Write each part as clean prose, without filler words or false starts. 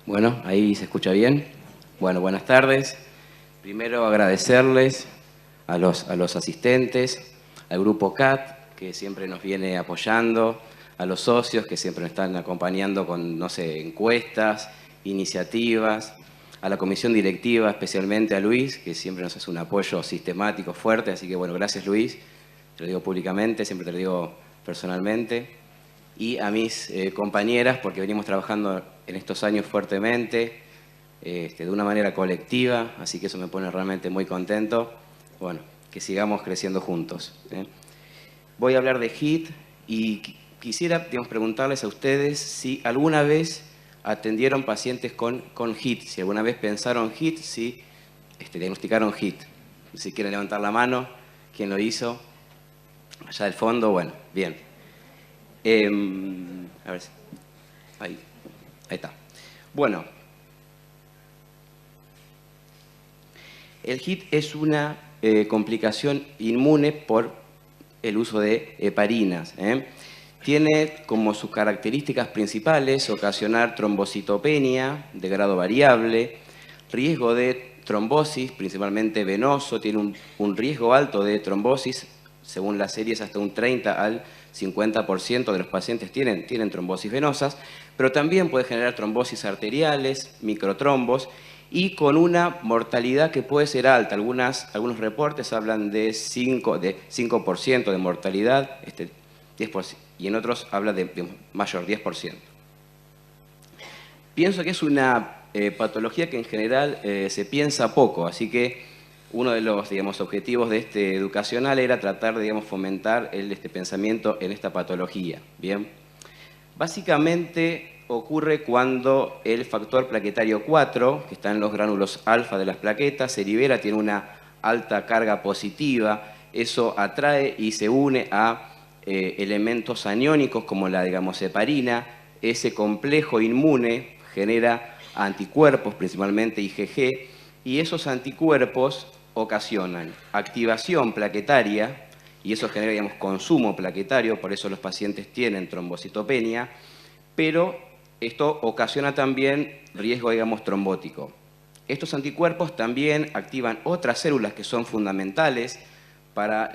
Bueno, ahí se escucha bien. Bueno, buenas tardes. Primero agradecerles a los asistentes, al grupo CAT, que siempre nos viene apoyando, a los socios que siempre nos están acompañando con, no sé, encuestas, iniciativas, a la comisión directiva, especialmente a Luis, que siempre nos hace un apoyo sistemático, fuerte. Así que, bueno, gracias Luis. Te lo digo públicamente, siempre te lo digo personalmente. Y a mis compañeras, porque venimos trabajando en estos años fuertemente, de una manera colectiva, así que eso me pone realmente muy contento. Bueno, que sigamos creciendo juntos. Voy a hablar de HIT y quisiera, digamos, preguntarles a ustedes si alguna vez atendieron pacientes con HIT, si alguna vez pensaron HIT, si diagnosticaron HIT. Si quieren levantar la mano, ¿quién lo hizo? Allá del fondo, bueno, bien. A ver, ahí está. Bueno, el HIT es una complicación inmune por el uso de heparinas. Tiene como sus características principales ocasionar trombocitopenia de grado variable, riesgo de trombosis, principalmente venoso, tiene un riesgo alto de trombosis, según las series hasta un 30 al 50% de los pacientes tienen trombosis venosas, pero también puede generar trombosis arteriales, microtrombos, y con una mortalidad que puede ser alta. Algunos reportes hablan de 5% de mortalidad, 10%, y en otros habla de mayor, 10%. Pienso que es una patología que en general se piensa poco, así que uno de los, digamos, objetivos de este educacional era tratar de, digamos, fomentar este pensamiento en esta patología. Bien. Básicamente ocurre cuando el factor plaquetario 4, que está en los gránulos alfa de las plaquetas, se libera, tiene una alta carga positiva, eso atrae y se une a elementos aniónicos como la, digamos, heparina. Ese complejo inmune genera anticuerpos, principalmente IgG, y esos anticuerpos ocasionan activación plaquetaria, y eso genera, digamos, consumo plaquetario, por eso los pacientes tienen trombocitopenia, pero esto ocasiona también riesgo, digamos, trombótico. Estos anticuerpos también activan otras células que son fundamentales para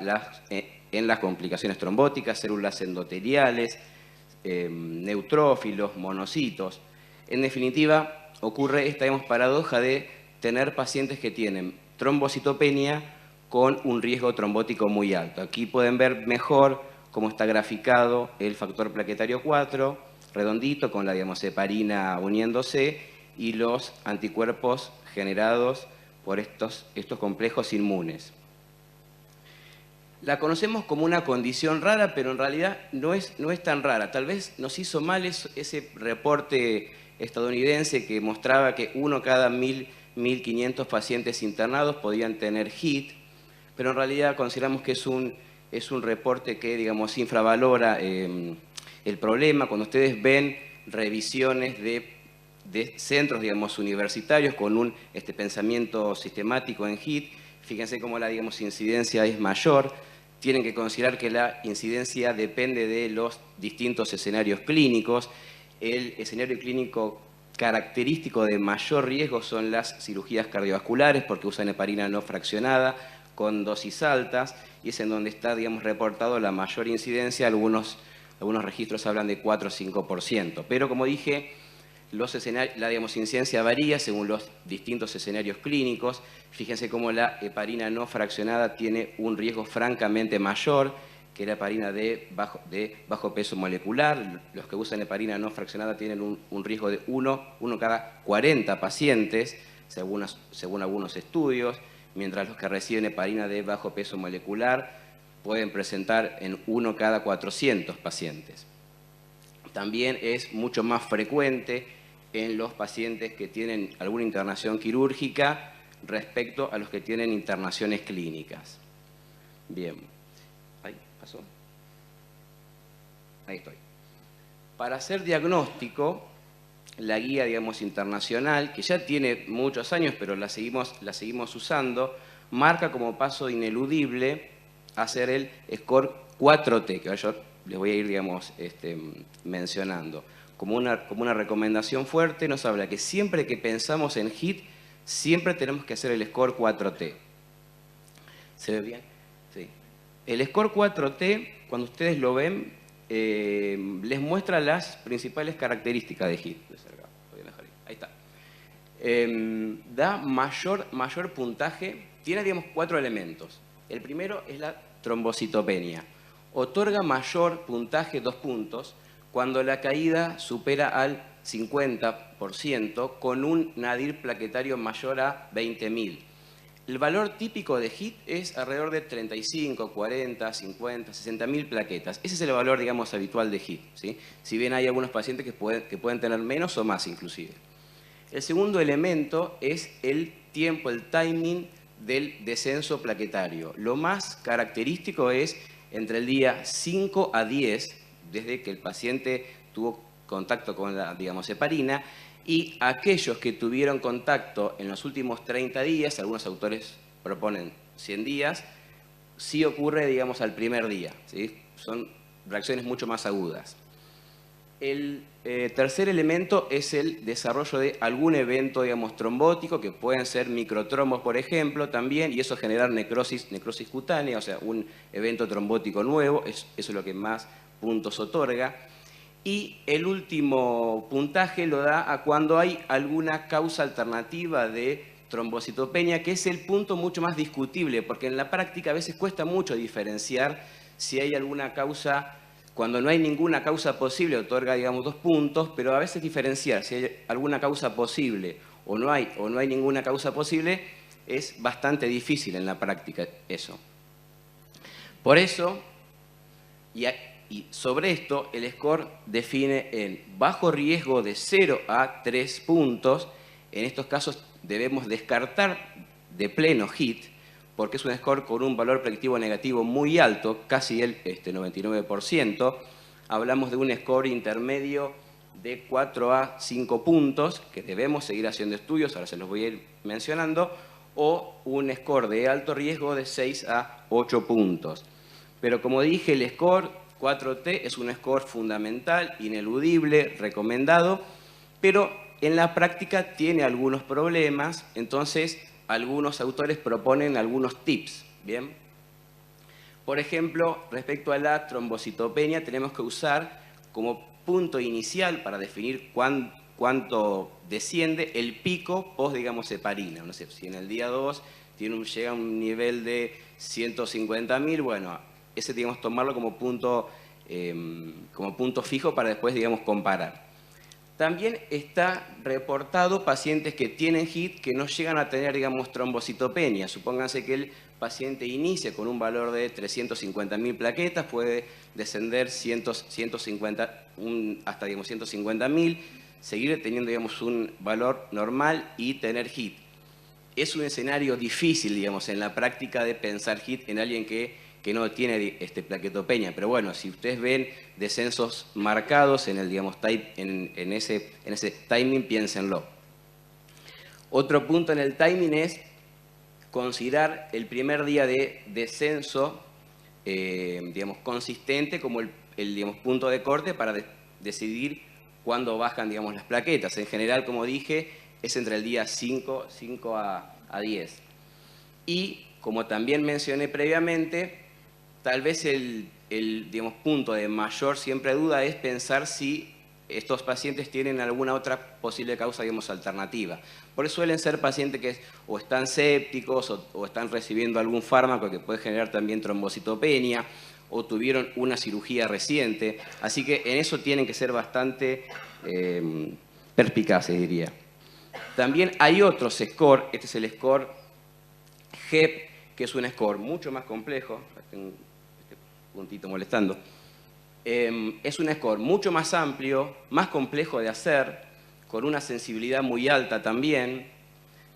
en las complicaciones trombóticas, células endoteliales, neutrófilos, monocitos. En definitiva, ocurre esta, digamos, paradoja de tener pacientes que tienen trombocitopenia con un riesgo trombótico muy alto. Aquí pueden ver mejor cómo está graficado el factor plaquetario 4, redondito, con la, digamos, heparina uniéndose, y los anticuerpos generados por estos complejos inmunes. La conocemos como una condición rara, pero en realidad no es tan rara. Tal vez nos hizo mal ese reporte estadounidense que mostraba que 1 cada 1.500 pacientes internados podían tener HIT, pero en realidad consideramos que es un reporte que, digamos, infravalora el problema. Cuando ustedes ven revisiones de centros, digamos, universitarios con un pensamiento sistemático en HIT, fíjense cómo la, digamos, incidencia es mayor. Tienen que considerar que la incidencia depende de los distintos escenarios clínicos. El escenario clínico característico de mayor riesgo son las cirugías cardiovasculares, porque usan heparina no fraccionada con dosis altas, y es en donde está, digamos, reportado la mayor incidencia. Algunos registros hablan de 4 o 5%, pero como dije, la, digamos, incidencia varía según los distintos escenarios clínicos. Fíjense cómo la heparina no fraccionada tiene un riesgo francamente mayor que la heparina de bajo peso molecular. Los que usan heparina no fraccionada tienen un riesgo de 1 cada 40 pacientes, según algunos estudios, mientras los que reciben heparina de bajo peso molecular pueden presentar en 1 cada 400 pacientes. También es mucho más frecuente en los pacientes que tienen alguna internación quirúrgica respecto a los que tienen internaciones clínicas. Bien. Ahí pasó. Ahí estoy. Para hacer diagnóstico, la guía, digamos, internacional, que ya tiene muchos años, pero la seguimos usando, marca como paso ineludible hacer el score 4T, que yo les voy a ir, digamos, mencionando. como una recomendación fuerte, nos habla que siempre que pensamos en HIT, siempre tenemos que hacer el score 4T. ¿Se ve bien? Sí. El score 4T, cuando ustedes lo ven, les muestra las principales características de HIT. Ahí está. Da mayor puntaje, tiene, digamos, 4 elementos. El primero es la trombocitopenia. Otorga mayor puntaje, 2 puntos, cuando la caída supera al 50% con un nadir plaquetario mayor a 20.000. El valor típico de HIT es alrededor de 35, 40, 50, 60.000 plaquetas. Ese es el valor, digamos, habitual de HIT, ¿sí? Si bien hay algunos pacientes que pueden tener menos o más inclusive. El segundo elemento es el tiempo, el timing del descenso plaquetario. Lo más característico es entre el día 5 a 10, desde que el paciente tuvo contacto con la, digamos, heparina, y aquellos que tuvieron contacto en los últimos 30 días, algunos autores proponen 100 días, sí ocurre, digamos, al primer día, ¿sí? Son reacciones mucho más agudas. El tercer elemento es el desarrollo de algún evento, digamos, trombótico, que pueden ser microtrombos, por ejemplo, también, y eso generar necrosis cutánea, o sea, un evento trombótico nuevo, eso es lo que más puntos otorga. Y el último puntaje lo da a cuando hay alguna causa alternativa de trombocitopenia, que es el punto mucho más discutible, porque en la práctica a veces cuesta mucho diferenciar si hay alguna causa. Cuando no hay ninguna causa posible, otorga, digamos, 2 puntos, pero a veces diferenciar si hay alguna causa posible o no hay ninguna causa posible es bastante difícil en la práctica eso. Por eso, y sobre esto, el score define en bajo riesgo de 0 a 3 puntos. En estos casos debemos descartar de pleno HIT, porque es un score con un valor predictivo negativo muy alto, casi el 99%. Hablamos de un score intermedio de 4 a 5 puntos, que debemos seguir haciendo estudios, ahora se los voy a ir mencionando, o un score de alto riesgo de 6 a 8 puntos. Pero como dije, el score 4T es un score fundamental, ineludible, recomendado, pero en la práctica tiene algunos problemas, entonces algunos autores proponen algunos tips, ¿bien? Por ejemplo, respecto a la trombocitopenia, tenemos que usar como punto inicial para definir cuánto desciende el pico post, digamos, heparina. No sé, si en el día 2 llega a un nivel de 150.000, bueno, ese digamos tomarlo como punto fijo para después, digamos, comparar. También está reportado pacientes que tienen HIT que no llegan a tener, digamos, trombocitopenia. Supónganse que el paciente inicia con un valor de 350.000 plaquetas, puede descender hasta, digamos, 150.000, seguir teniendo, digamos, un valor normal y tener HIT. Es un escenario difícil, digamos, en la práctica de pensar HIT en alguien que no tiene plaquetopenia. Pero bueno, si ustedes ven descensos marcados en el, digamos, en ese timing, piénsenlo. Otro punto en el timing es considerar el primer día de descenso, digamos, consistente como el digamos, punto de corte para decidir cuándo bajan, digamos, las plaquetas. En general, como dije, es entre el día 5 a 10. Y, como también mencioné previamente, tal vez el digamos, punto de mayor siempre duda es pensar si estos pacientes tienen alguna otra posible causa, digamos, alternativa. Porque suelen ser pacientes que o están sépticos o están recibiendo algún fármaco que puede generar también trombocitopenia o tuvieron una cirugía reciente. Así que en eso tienen que ser bastante perspicaces, diría. También hay otros score, este es el score HEP, que es un score mucho más complejo. Tengo este puntito molestando. Es un score mucho más amplio, más complejo de hacer, con una sensibilidad muy alta también,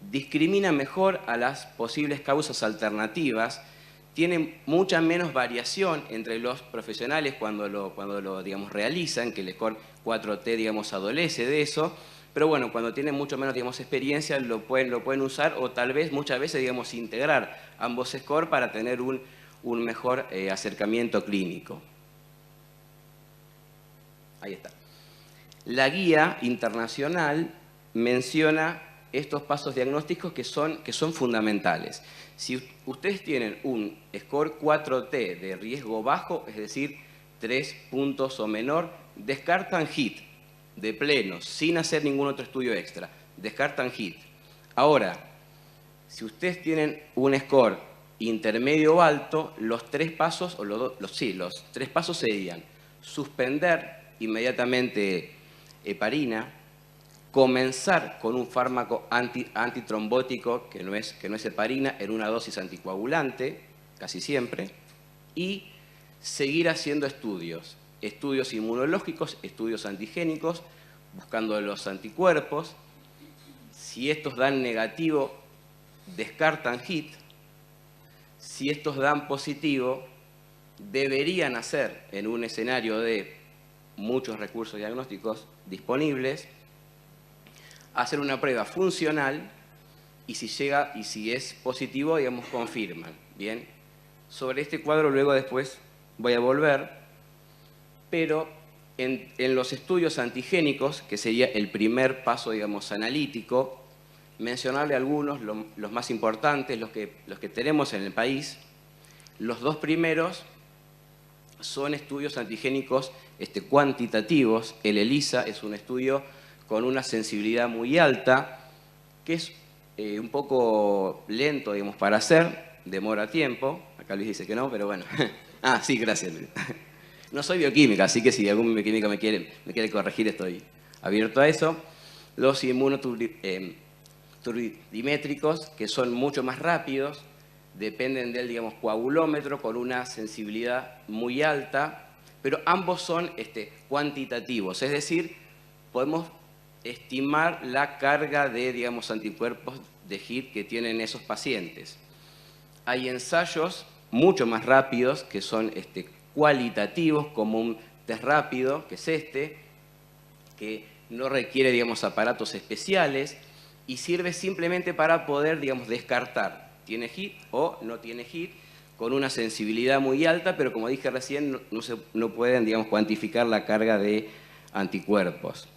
discrimina mejor a las posibles causas alternativas, tiene mucha menos variación entre los profesionales cuando lo digamos, realizan, que el score 4T, digamos, adolece de eso, pero bueno, cuando tienen mucho menos, digamos, experiencia lo pueden usar o tal vez muchas veces, digamos, integrar ambos scores para tener un mejor acercamiento clínico. Ahí está. La guía internacional menciona estos pasos diagnósticos que son fundamentales. Si ustedes tienen un score 4T de riesgo bajo, es decir, 3 puntos o menor, descartan HIT de pleno, sin hacer ningún otro estudio extra. Descartan HIT. Ahora, si ustedes tienen un score intermedio o alto, los tres pasos serían suspender inmediatamente heparina, comenzar con un fármaco antitrombótico, que no es heparina, en una dosis anticoagulante, casi siempre, y seguir haciendo estudios inmunológicos, estudios antigénicos, buscando los anticuerpos. Si estos dan negativo, descartan HIT. Si estos dan positivo, deberían hacer, en un escenario de muchos recursos diagnósticos disponibles, hacer una prueba funcional y si es positivo, digamos, confirman. Bien, sobre este cuadro luego después voy a volver, pero en los estudios antigénicos, que sería el primer paso, digamos, analítico, mencionarle algunos, los más importantes, los que tenemos en el país. Los dos primeros son estudios antigénicos cuantitativos. El ELISA es un estudio con una sensibilidad muy alta, que es un poco lento, digamos, para hacer, demora tiempo. Acá Luis dice que no, pero bueno. Ah, sí, gracias, Luis. No soy bioquímica, así que si algún bioquímico me quiere corregir, estoy abierto a eso. Los inmunoturbidimétricos, que son mucho más rápidos, dependen del, digamos, coagulómetro con una sensibilidad muy alta, pero ambos son cuantitativos, es decir, podemos estimar la carga de, digamos, anticuerpos de HIT que tienen esos pacientes. Hay ensayos mucho más rápidos que son cualitativos, como un test rápido, que es que no requiere, digamos, aparatos especiales y sirve simplemente para poder, digamos, descartar, tiene HIT o no tiene HIT, con una sensibilidad muy alta, pero como dije recién, no pueden, digamos, cuantificar la carga de anticuerpos.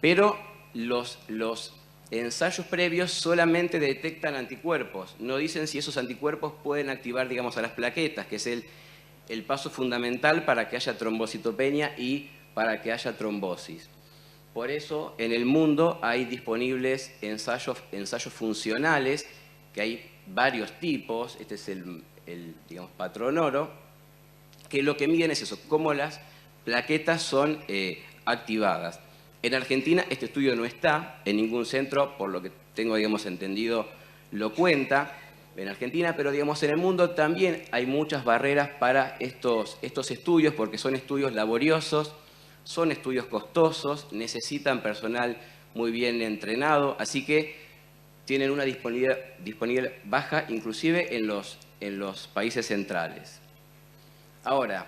Pero los ensayos previos solamente detectan anticuerpos, no dicen si esos anticuerpos pueden activar, digamos, a las plaquetas, que es el paso fundamental para que haya trombocitopenia y para que haya trombosis. Por eso, en el mundo hay disponibles ensayos funcionales, que hay varios tipos. Este es el digamos, patrón oro, que lo que miden es eso, cómo las plaquetas son activadas. En Argentina este estudio no está en ningún centro, por lo que tengo, digamos, entendido, lo cuenta en Argentina, pero, digamos, en el mundo también hay muchas barreras para estos estudios, porque son estudios laboriosos, son estudios costosos, necesitan personal muy bien entrenado, así que tienen una disponibilidad baja, inclusive en los países centrales. Ahora,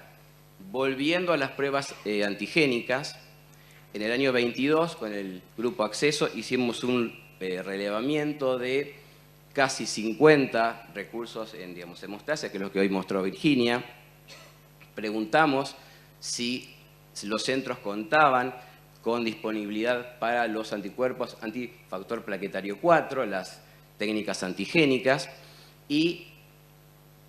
volviendo a las pruebas antigénicas, en el año 22, con el Grupo Acceso, hicimos un relevamiento de casi 50 recursos en hemostasia, que es lo que hoy mostró Virginia. Preguntamos si los centros contaban con disponibilidad para los anticuerpos antifactor plaquetario 4, las técnicas antigénicas, y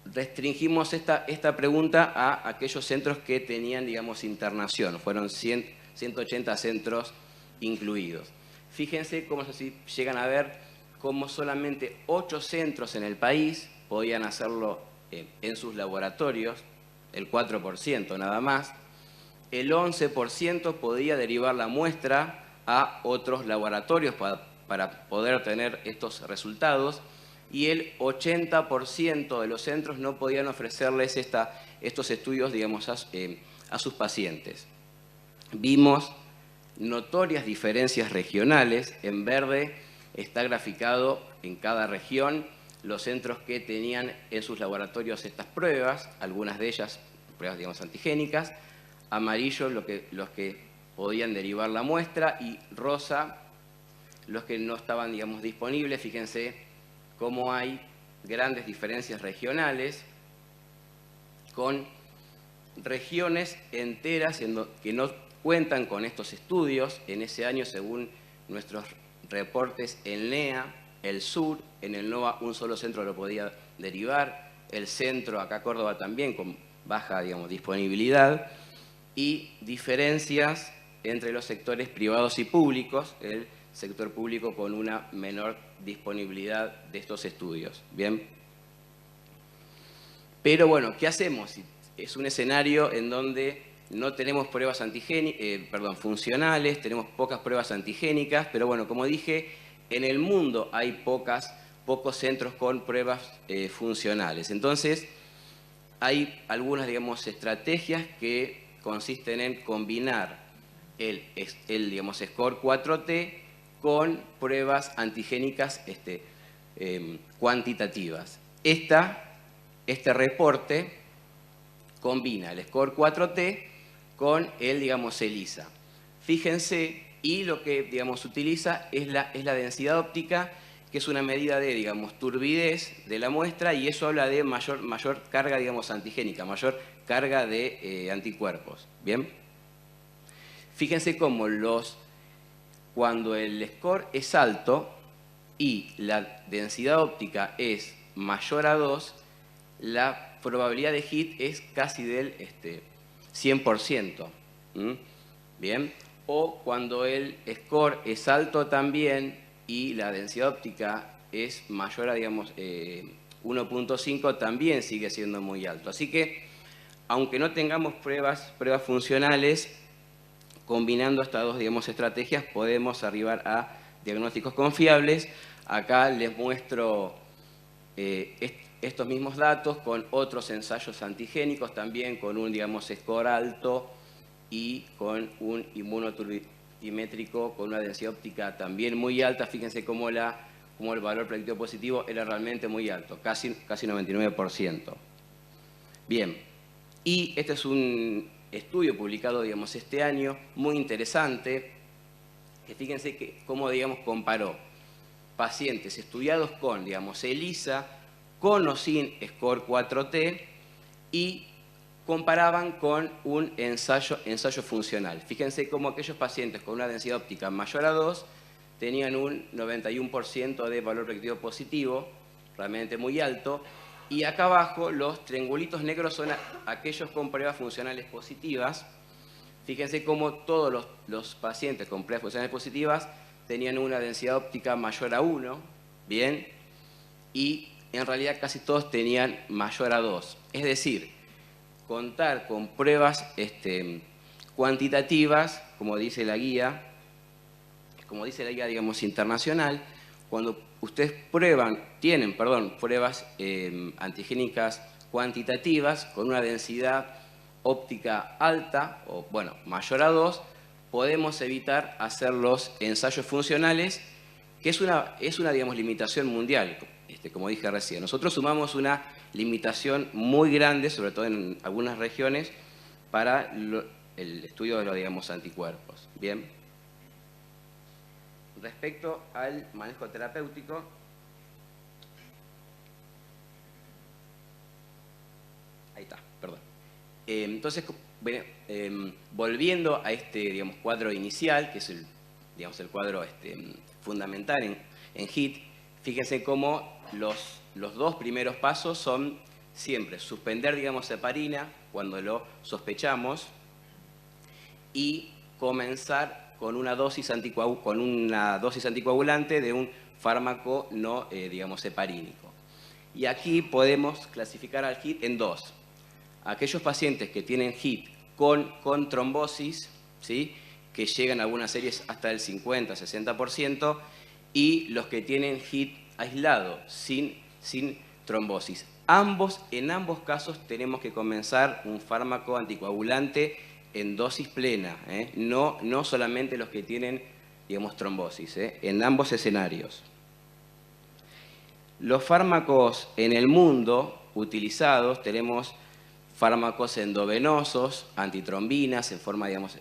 restringimos esta pregunta a aquellos centros que tenían, digamos, internación. Fueron 180 centros incluidos. Fíjense cómo así llegan a ver cómo solamente 8 centros en el país podían hacerlo en sus laboratorios, el 4% nada más. El 11% podía derivar la muestra a otros laboratorios para poder tener estos resultados, y el 80% de los centros no podían ofrecerles estos estudios, digamos, a sus pacientes. Vimos notorias diferencias regionales. En verde está graficado en cada región los centros que tenían en sus laboratorios estas pruebas, algunas de ellas pruebas, digamos, antigénicas. Amarillo los que podían derivar la muestra, y rosa los que no estaban, digamos, disponibles. Fíjense cómo hay grandes diferencias regionales, con regiones enteras que no cuentan con estos estudios. En ese año, según nuestros reportes, el NEA, el sur, en el NOA un solo centro lo podía derivar, el centro, acá Córdoba también, con baja, digamos, disponibilidad, y diferencias entre los sectores privados y públicos, el sector público con una menor disponibilidad de estos estudios. ¿Bien? Pero bueno, ¿qué hacemos? Es un escenario en donde no tenemos pruebas funcionales, tenemos pocas pruebas antigénicas, pero bueno, como dije, en el mundo hay pocos centros con pruebas funcionales. Entonces, hay algunas, digamos, estrategias que consisten en combinar el score 4T con pruebas antigénicas cuantitativas. Este reporte combina el score 4T con el ELISA. Fíjense, y lo que, digamos, utiliza es la densidad óptica, que es una medida de, digamos, turbidez de la muestra, y eso habla de mayor carga, digamos, antigénica, mayor carga de anticuerpos. ¿Bien? Fíjense cómo cuando el score es alto y la densidad óptica es mayor a 2, la probabilidad de hit es casi del 100%. ¿Bien? O cuando el score es alto también y la densidad óptica es mayor a, digamos, 1.5, también sigue siendo muy alto. Así que, aunque no tengamos pruebas funcionales, combinando estas dos, digamos, estrategias, podemos arribar a diagnósticos confiables. Acá les muestro estos mismos datos con otros ensayos antigénicos, también con un, digamos, score alto y con un inmunoturbimétrico con una densidad óptica también muy alta. Fíjense cómo el valor predictivo positivo era realmente muy alto, casi 99%. Bien, y este es un estudio publicado, digamos, este año, muy interesante, que fíjense cómo, digamos, comparó pacientes estudiados con, digamos, ELISA, con o sin score 4T, y comparaban con un ensayo funcional. Fíjense cómo aquellos pacientes con una densidad óptica mayor a 2 tenían un 91% de valor predictivo positivo, realmente muy alto, y acá abajo los triangulitos negros son aquellos con pruebas funcionales positivas. Fíjense cómo todos los pacientes con pruebas funcionales positivas tenían una densidad óptica mayor a 1, ¿bien? Y en realidad casi todos tenían mayor a 2. Es decir, contar con pruebas cuantitativas, como dice la guía, digamos, internacional, cuando ustedes tienen pruebas antigénicas cuantitativas con una densidad óptica alta, o bueno, mayor a 2, podemos evitar hacer los ensayos funcionales, que es una digamos, limitación mundial, como dije recién. Nosotros sumamos una limitación muy grande, sobre todo en algunas regiones, para el estudio de los, digamos, anticuerpos. Bien. Respecto al manejo terapéutico, ahí está, perdón. Entonces, volviendo a digamos, cuadro inicial, que es el cuadro fundamental en HIT, fíjense cómo los dos primeros pasos son siempre suspender, digamos, heparina cuando lo sospechamos y comenzar con una dosis anticoagulante de un fármaco no, digamos, heparínico. Y aquí podemos clasificar al HIT en dos. Aquellos pacientes que tienen HIT con trombosis, ¿sí?, que llegan a algunas series hasta el 50-60%, y los que tienen HIT aislado, sin trombosis. En ambos casos tenemos que comenzar un fármaco anticoagulante en dosis plena, no solamente los que tienen, digamos, trombosis, en ambos escenarios. Los fármacos en el mundo utilizados, tenemos fármacos endovenosos, antitrombinas en forma, digamos,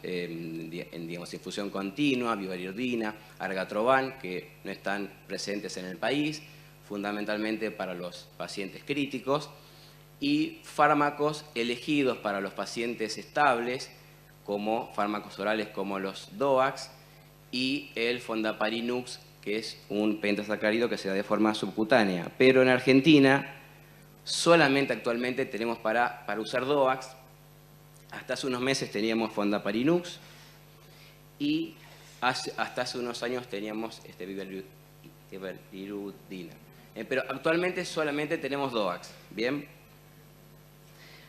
infusión continua, bivalirudina, argatroban, que no están presentes en el país, fundamentalmente para los pacientes críticos, y fármacos elegidos para los pacientes estables, como fármacos orales como los DOACs y el Fondaparinux, que es un pentasacárido que se da de forma subcutánea. Pero en Argentina solamente actualmente tenemos para usar DOACs. Hasta hace unos meses teníamos Fondaparinux y hasta hace unos años teníamos viverlirudina. Pero actualmente solamente tenemos DOACs. ¿Bien?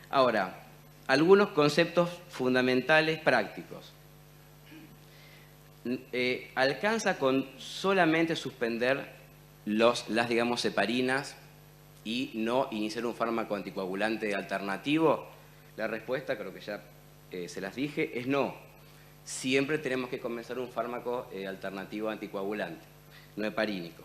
Ahora, algunos conceptos fundamentales prácticos. ¿Alcanza con solamente suspender las heparinas y no iniciar un fármaco anticoagulante alternativo? La respuesta, creo que ya se las dije, es no. Siempre tenemos que comenzar un fármaco alternativo anticoagulante, no heparínico.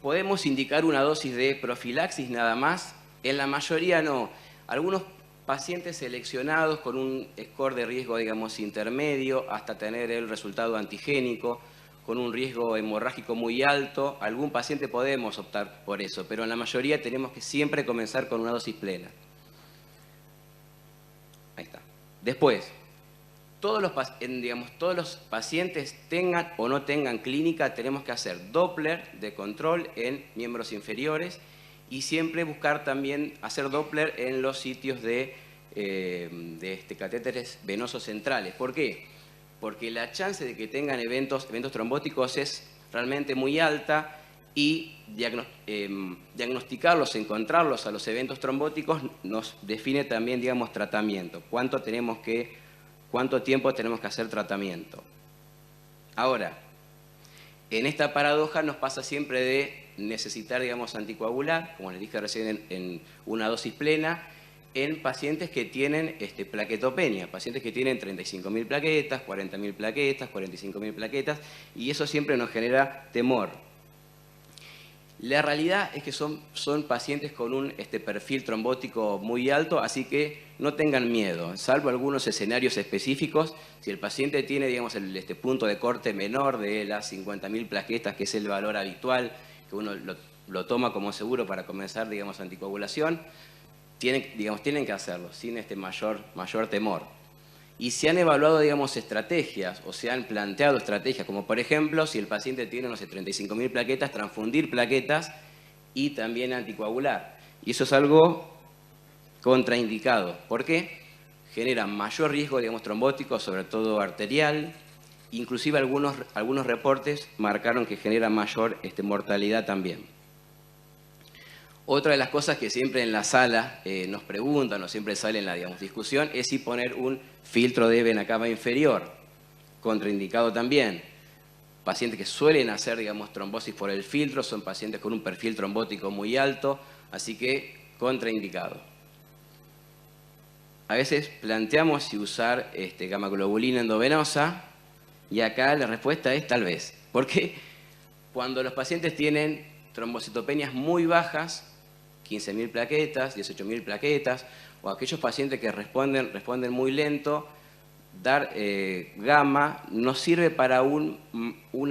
¿Podemos indicar una dosis de profilaxis nada más? En la mayoría no. Algunos pacientes seleccionados con un score de riesgo, digamos, intermedio, hasta tener el resultado antigénico, con un riesgo hemorrágico muy alto, algún paciente podemos optar por eso, pero en la mayoría tenemos que siempre comenzar con una dosis plena. Ahí está. Después, todos los pacientes tengan o no tengan clínica, tenemos que hacer Doppler de control en miembros inferiores y siempre buscar también hacer Doppler en los sitios de catéteres venosos centrales. ¿Por qué? Porque la chance de que tengan eventos trombóticos es realmente muy alta y diagnosticarlos, encontrarlos a los eventos trombóticos nos define también, digamos, tratamiento. ¿Cuánto tiempo tenemos que hacer tratamiento? Ahora, en esta paradoja nos pasa siempre de necesitar, digamos, anticoagular, como les dije recién, en una dosis plena, en pacientes que tienen plaquetopenia, pacientes que tienen 35.000 plaquetas, 40.000 plaquetas, 45.000 plaquetas, y eso siempre nos genera temor. La realidad es que son pacientes con un perfil trombótico muy alto, así que no tengan miedo, salvo algunos escenarios específicos. Si el paciente tiene, digamos, el punto de corte menor de las 50.000 plaquetas, que es el valor habitual, que uno lo toma como seguro para comenzar, digamos, anticoagulación, tienen que hacerlo sin mayor temor. Y se han evaluado, digamos, estrategias o se han planteado estrategias, como por ejemplo, si el paciente tiene, no sé, 35.000 plaquetas, transfundir plaquetas y también anticoagular. Y eso es algo contraindicado. ¿Por qué? Genera mayor riesgo, digamos, trombótico, sobre todo arterial. Inclusive algunos reportes marcaron que genera mayor mortalidad también. Otra de las cosas que siempre en la sala nos preguntan o siempre sale en la, digamos, discusión es si poner un filtro de vena cava inferior, contraindicado también. Pacientes que suelen hacer, digamos, trombosis por el filtro son pacientes con un perfil trombótico muy alto, así que contraindicado. A veces planteamos si usar gamma-globulina endovenosa y acá la respuesta es tal vez. Porque cuando los pacientes tienen trombocitopenias muy bajas, 15.000 plaquetas, 18.000 plaquetas, o aquellos pacientes que responden muy lento, dar gamma nos sirve para un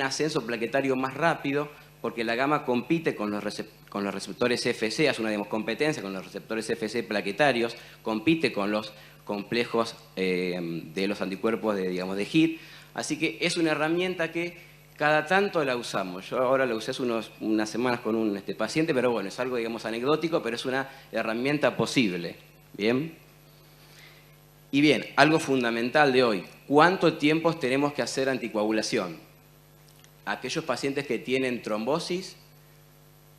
ascenso plaquetario más rápido, porque la gamma compite con los receptores FC, hace una competencia con los receptores FC plaquetarios, compite con los complejos de los anticuerpos de HIT, así que es una herramienta que cada tanto la usamos. Yo ahora la usé hace unas semanas con un paciente, pero bueno, es algo, digamos, anecdótico, pero es una herramienta posible. ¿Bien? Y bien, algo fundamental de hoy. ¿Cuánto tiempo tenemos que hacer anticoagulación? Aquellos pacientes que tienen trombosis,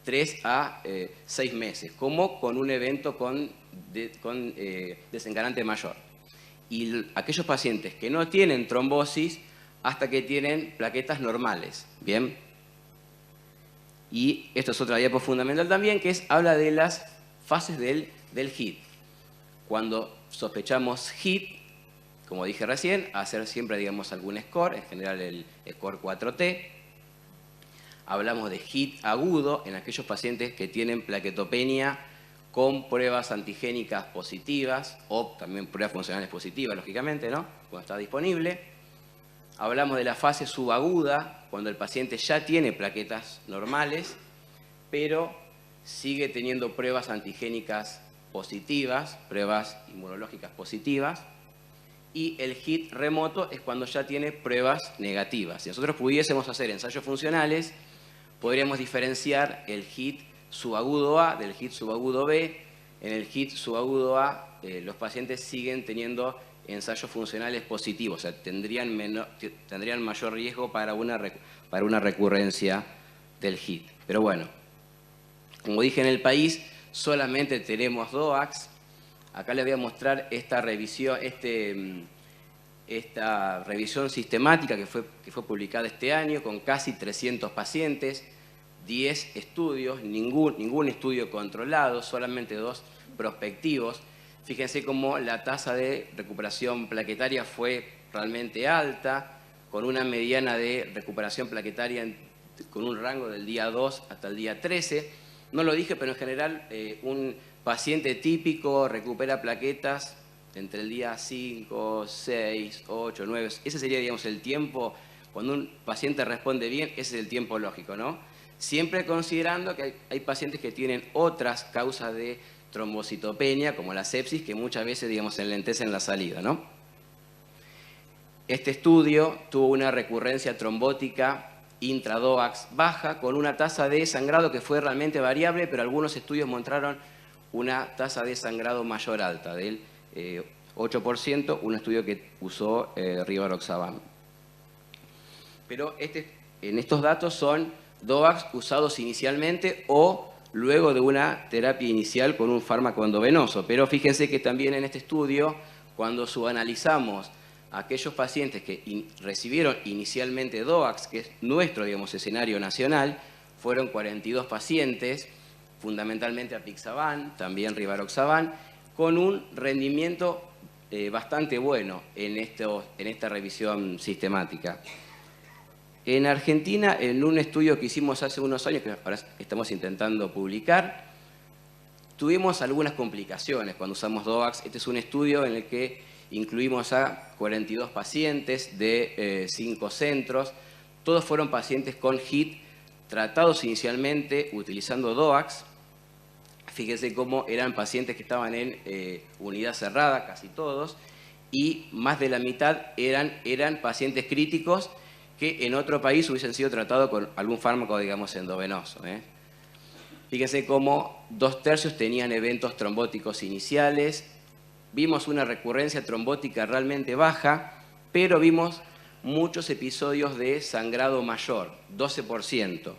3 a 6 meses, como con un evento con desencadenante mayor. Y aquellos pacientes que no tienen trombosis, hasta que tienen plaquetas normales, ¿bien? Y esto es otra diapo fundamental también, que habla de las fases del HIT. Cuando sospechamos HIT, como dije recién, hacer siempre, digamos, algún score, en general el score 4T. Hablamos de HIT agudo en aquellos pacientes que tienen plaquetopenia con pruebas antigénicas positivas, o también pruebas funcionales positivas, lógicamente, ¿no? Cuando está disponible. Hablamos de la fase subaguda, cuando el paciente ya tiene plaquetas normales, pero sigue teniendo pruebas antigénicas positivas, pruebas inmunológicas positivas, y el HIT remoto es cuando ya tiene pruebas negativas. Si nosotros pudiésemos hacer ensayos funcionales, podríamos diferenciar el HIT subagudo A del HIT subagudo B. En el HIT subagudo A, los pacientes siguen teniendo ensayos funcionales positivos, o sea, tendrían mayor riesgo para una recurrencia del HIT. Pero bueno, como dije, en el país solamente tenemos DOACs. Acá les voy a mostrar esta revisión sistemática que fue publicada este año con casi 300 pacientes, 10 estudios, ningún estudio controlado, solamente 2 prospectivos. Fíjense cómo la tasa de recuperación plaquetaria fue realmente alta, con una mediana de recuperación plaquetaria con un rango del día 2 hasta el día 13. No lo dije, pero en general un paciente típico recupera plaquetas entre el día 5, 6, 8, 9. Ese sería, digamos, el tiempo. Cuando un paciente responde bien, ese es el tiempo lógico, ¿no? Siempre considerando que hay pacientes que tienen otras causas de trombocitopenia, como la sepsis, que muchas veces, digamos, enlentecen la salida, ¿no? Este estudio tuvo una recurrencia trombótica intra-DOACs baja, con una tasa de sangrado que fue realmente variable, pero algunos estudios mostraron una tasa de sangrado mayor alta, del 8%, un estudio que usó rivaroxaban. Pero en estos datos son DOACs usados inicialmente o luego de una terapia inicial con un fármaco endovenoso. Pero fíjense que también en este estudio, cuando subanalizamos a aquellos pacientes que recibieron inicialmente DOACs, que es nuestro, digamos, escenario nacional, fueron 42 pacientes, fundamentalmente apixaban, también rivaroxaban, con un rendimiento bastante bueno en esta revisión sistemática. En Argentina, en un estudio que hicimos hace unos años, que ahora estamos intentando publicar, tuvimos algunas complicaciones cuando usamos DOACs. Este es un estudio en el que incluimos a 42 pacientes de 5 centros. Todos fueron pacientes con HIT tratados inicialmente utilizando DOACs. Fíjense cómo eran pacientes que estaban en unidad cerrada, casi todos, y más de la mitad eran pacientes críticos que en otro país hubiesen sido tratados con algún fármaco, digamos, endovenoso. Fíjense cómo 2/3 tenían eventos trombóticos iniciales. Vimos una recurrencia trombótica realmente baja, pero vimos muchos episodios de sangrado mayor, 12%,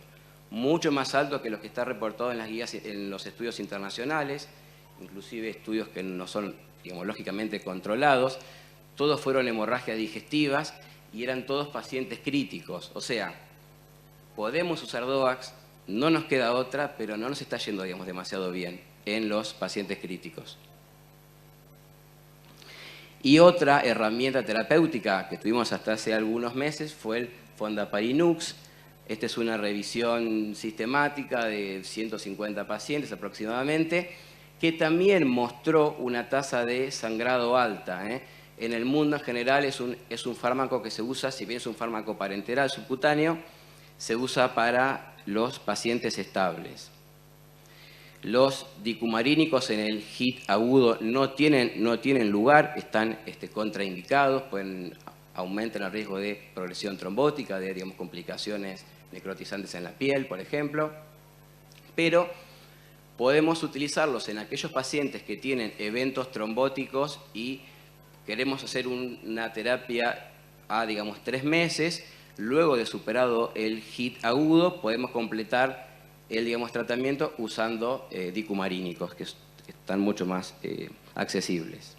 mucho más alto que los que está reportado en las guías, en los estudios internacionales, inclusive estudios que no son, digamos, lógicamente controlados. Todos fueron hemorragias digestivas y eran todos pacientes críticos. O sea, podemos usar DOACs, no nos queda otra, pero no nos está yendo, digamos, demasiado bien en los pacientes críticos. Y otra herramienta terapéutica que tuvimos hasta hace algunos meses fue el Fondaparinux. Esta es una revisión sistemática de 150 pacientes aproximadamente, que también mostró una tasa de sangrado alta. En el mundo en general es un fármaco que se usa, si bien es un fármaco parenteral subcutáneo, se usa para los pacientes estables. Los dicumarínicos en el HIT agudo no tienen lugar, están contraindicados, aumentan el riesgo de progresión trombótica, de, digamos, complicaciones necrotizantes en la piel, por ejemplo. Pero podemos utilizarlos en aquellos pacientes que tienen eventos trombóticos y queremos hacer una terapia a, digamos, 3 meses. Luego de superado el HIT agudo, podemos completar el, digamos, tratamiento usando dicumarínicos, que están mucho más accesibles.